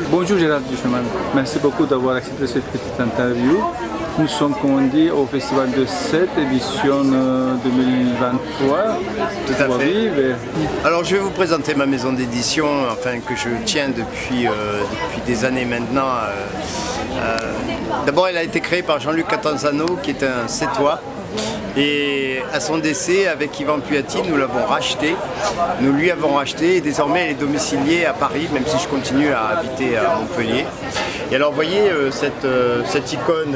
Bonjour Gérald Duchemin. Merci beaucoup d'avoir accepté cette petite interview. Nous sommes, comme on dit, au festival de cette édition 2023. Tout à fait. Alors je vais vous présenter ma maison d'édition, enfin que je tiens depuis des années maintenant. D'abord, elle a été créée par Jean-Luc Catanzano, qui est un Sétois. Et à son décès, avec Yvan Puati, nous l'avons racheté. Nous lui avons racheté et désormais elle est domiciliée à Paris, même si je continue à habiter à Montpellier. Et alors vous voyez cette icône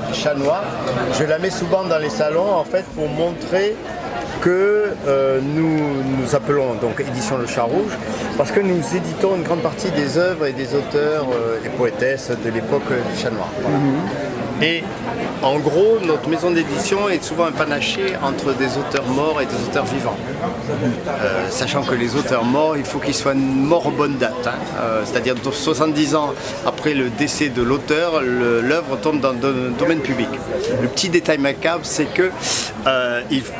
du chat noir, je la mets souvent dans les salons en fait pour montrer que nous appelons donc Édition Le Chat Rouge parce que nous éditons une grande partie des œuvres et des auteurs et poétesses de l'époque du chat noir. Voilà. Et en gros, notre maison d'édition est souvent un panaché entre des auteurs morts et des auteurs vivants. Sachant que les auteurs morts, il faut qu'ils soient morts aux bonnes dates. C'est-à-dire 70 ans après le décès de l'auteur, l'œuvre tombe dans le domaine public. Le petit détail macabre, c'est que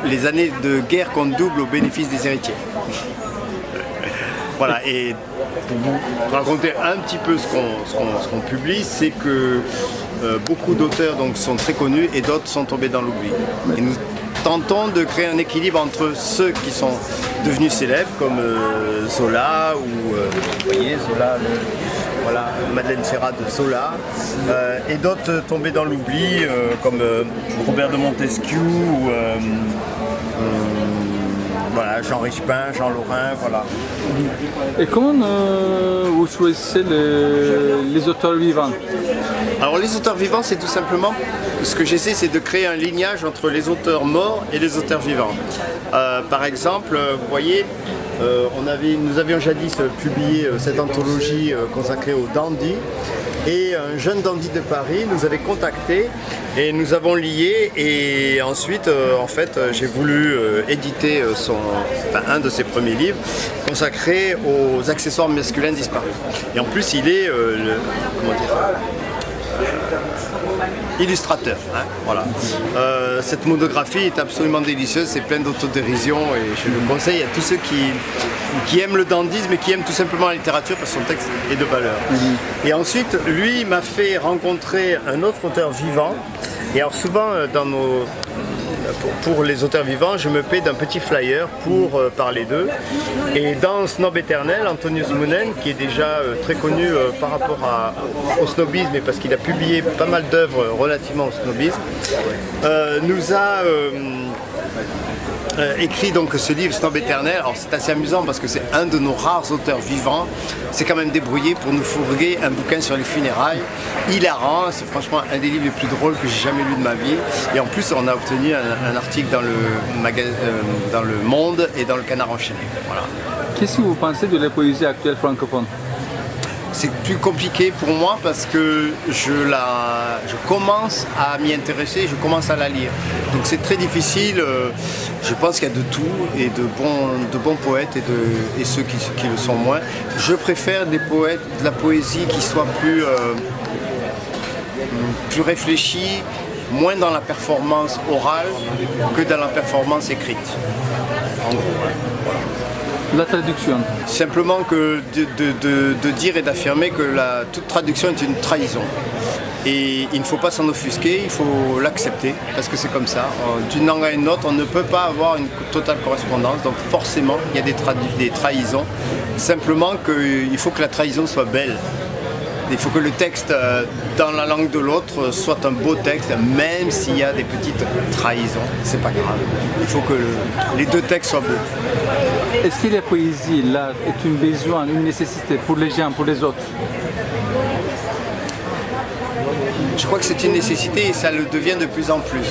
les années de guerre comptent double au bénéfice des héritiers. Voilà, et pour vous raconter un petit peu ce qu'on publie, c'est que beaucoup d'auteurs sont très connus et d'autres sont tombés dans l'oubli. Et nous tentons de créer un équilibre entre ceux qui sont devenus célèbres, comme Zola, ou vous voyez, Zola, voilà, Madeleine Serrat de Zola, et d'autres tombés dans l'oubli, comme Robert de Montesquieu, ou voilà, Jean Richepin, Jean Lorrain, voilà. Et comment vous choisissez les auteurs vivants? Alors les auteurs vivants, c'est tout simplement, ce que j'essaie, c'est de créer un lignage entre les auteurs morts et les auteurs vivants. Par exemple, vous voyez, nous avions jadis publié cette anthologie consacrée aux dandy. Et un jeune dandy de Paris nous avait contacté et nous avons lié et ensuite en fait j'ai voulu éditer un de ses premiers livres consacré aux accessoires masculins disparus. Et en plus il est illustrateur, hein, voilà. Cette monographie est absolument délicieuse, c'est plein d'autodérision et je le conseille à tous ceux qui aiment le dandysme et qui aiment tout simplement la littérature parce que son texte est de valeur. Et ensuite, lui m'a fait rencontrer un autre auteur vivant. Et alors souvent, pour les auteurs vivants, je me paie d'un petit flyer pour parler d'eux. Et dans Snob éternel, Antonius Moonen, qui est déjà très connu par rapport au snobisme et parce qu'il a publié pas mal d'œuvres relativement au snobisme, nous a écrit donc ce livre Snob éternel. Alors c'est assez amusant parce que c'est un de nos rares auteurs vivants. C'est quand même débrouillé pour nous fourguer un bouquin sur les funérailles. Hilarant, c'est franchement un des livres les plus drôles que j'ai jamais lu de ma vie. Et en plus on a obtenu un article dans le Monde et dans le Canard enchaîné. Voilà. Qu'est-ce que vous pensez de la poésie actuelle francophone? C'est plus compliqué pour moi parce que je commence à m'y intéresser, je commence à la lire. Donc c'est très difficile, je pense qu'il y a de tout et de bons poètes et ceux qui le sont moins. Je préfère des poètes, de la poésie qui soit plus réfléchie, moins dans la performance orale que dans la performance écrite. En gros, voilà. La traduction. Simplement que de dire et d'affirmer que toute traduction est une trahison. Et il ne faut pas s'en offusquer, il faut l'accepter, parce que c'est comme ça. D'une langue à une autre, on ne peut pas avoir une totale correspondance, donc forcément, il y a des trahisons. Simplement qu'il faut que la trahison soit belle. Il faut que le texte dans la langue de l'autre soit un beau texte, même s'il y a des petites trahisons, c'est pas grave. Il faut que les deux textes soient beaux. Est-ce que la poésie, l'art, est un besoin, une nécessité pour les gens, pour les autres? Je crois que c'est une nécessité et ça le devient de plus en plus.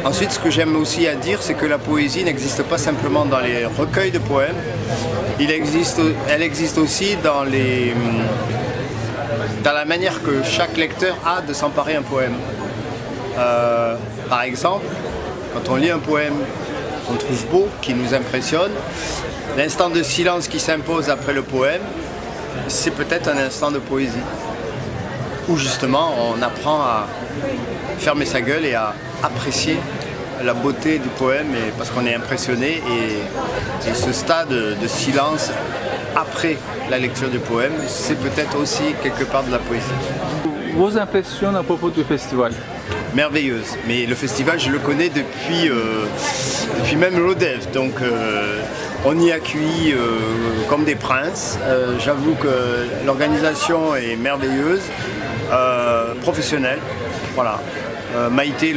Ensuite, ce que j'aime aussi à dire, c'est que la poésie n'existe pas simplement dans les recueils de poèmes, elle existe aussi dans dans la manière que chaque lecteur a de s'emparer d'un poème. Par exemple, quand on lit un poème qu'on trouve beau, qui nous impressionne, l'instant de silence qui s'impose après le poème, c'est peut-être un instant de poésie, où justement on apprend à fermer sa gueule et à apprécier la beauté du poème parce qu'on est impressionné et ce stade de silence après la lecture du poème, c'est peut-être aussi quelque part de la poésie. Vos impressions à propos du festival? Merveilleuse, mais le festival je le connais depuis même l'ODEV, donc on y accueille comme des princes. J'avoue que l'organisation est merveilleuse, professionnelle, voilà. Maïté,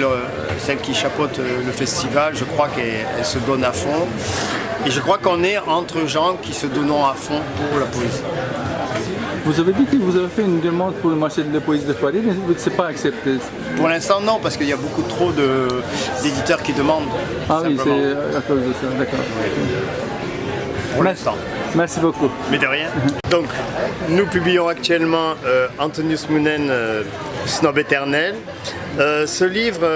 celle qui chapeaute le festival, je crois qu'elle se donne à fond. Et je crois qu'on est entre gens qui se donnent à fond pour la poésie. Vous avez dit que vous avez fait une demande pour le marché de la poésie de Paris, mais ce n'est pas accepté. Pour l'instant, non, parce qu'il y a beaucoup trop d'éditeurs qui demandent. Ah oui, c'est à cause de ça, d'accord. Pour l'instant. Merci beaucoup. Mais de rien. Donc, nous publions actuellement Antonius Munen, Snob éternel. Ce livre,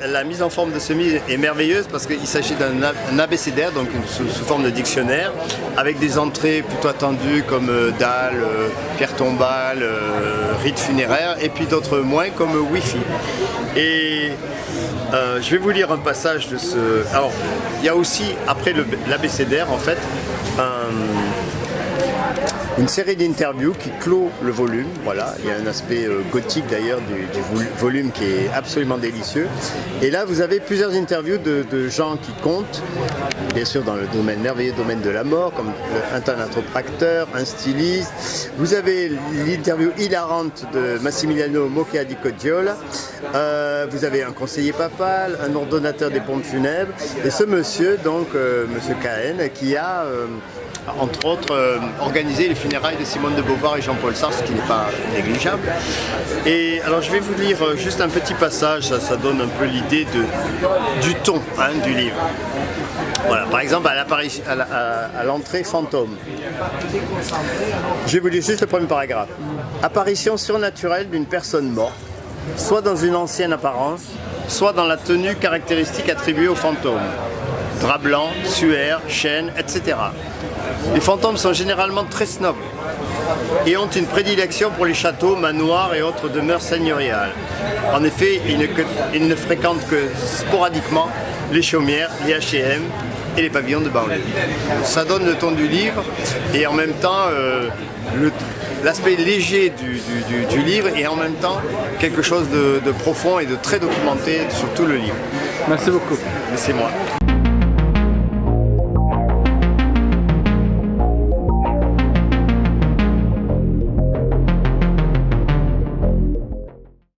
la mise en forme de ce livre est merveilleuse parce qu'il s'agit d'un abécédaire, donc sous forme de dictionnaire, avec des entrées plutôt attendues comme Dalle, Pierre Tombal, rite funéraire, et puis d'autres moins comme Wi-Fi. Et je vais vous lire un passage de ce... Alors, il y a aussi, après l'abécédaire, en fait, une série d'interviews qui clôt le volume. Voilà, il y a un aspect gothique d'ailleurs du volume qui est absolument délicieux. Et là, vous avez plusieurs interviews de gens qui comptent, bien sûr dans le merveilleux domaine de la mort, comme un thanatopracteur, un styliste. Vous avez l'interview hilarante de Massimiliano Moccia di Coggiola. Vous avez un conseiller papal, un ordonnateur des pompes funèbres. Et ce monsieur, donc monsieur Cahen, qui a... entre autres, organiser les funérailles de Simone de Beauvoir et Jean-Paul Sartre, ce qui n'est pas négligeable. Et alors je vais vous lire juste un petit passage, ça donne un peu l'idée du ton du livre. Voilà, par exemple à l'entrée fantôme. Je vais vous lire juste le premier paragraphe. Apparition surnaturelle d'une personne morte, soit dans une ancienne apparence, soit dans la tenue caractéristique attribuée aux fantômes. Drap blanc, suaire, chaîne, etc. Les fantômes sont généralement très snobs et ont une prédilection pour les châteaux, manoirs et autres demeures seigneuriales. En effet, ils ne fréquentent que sporadiquement les chaumières, les H&M et les pavillons de banlieue. Ça donne le ton du livre et en même temps l'aspect léger du livre et en même temps quelque chose de profond et de très documenté sur tout le livre. Merci beaucoup. C'est moi.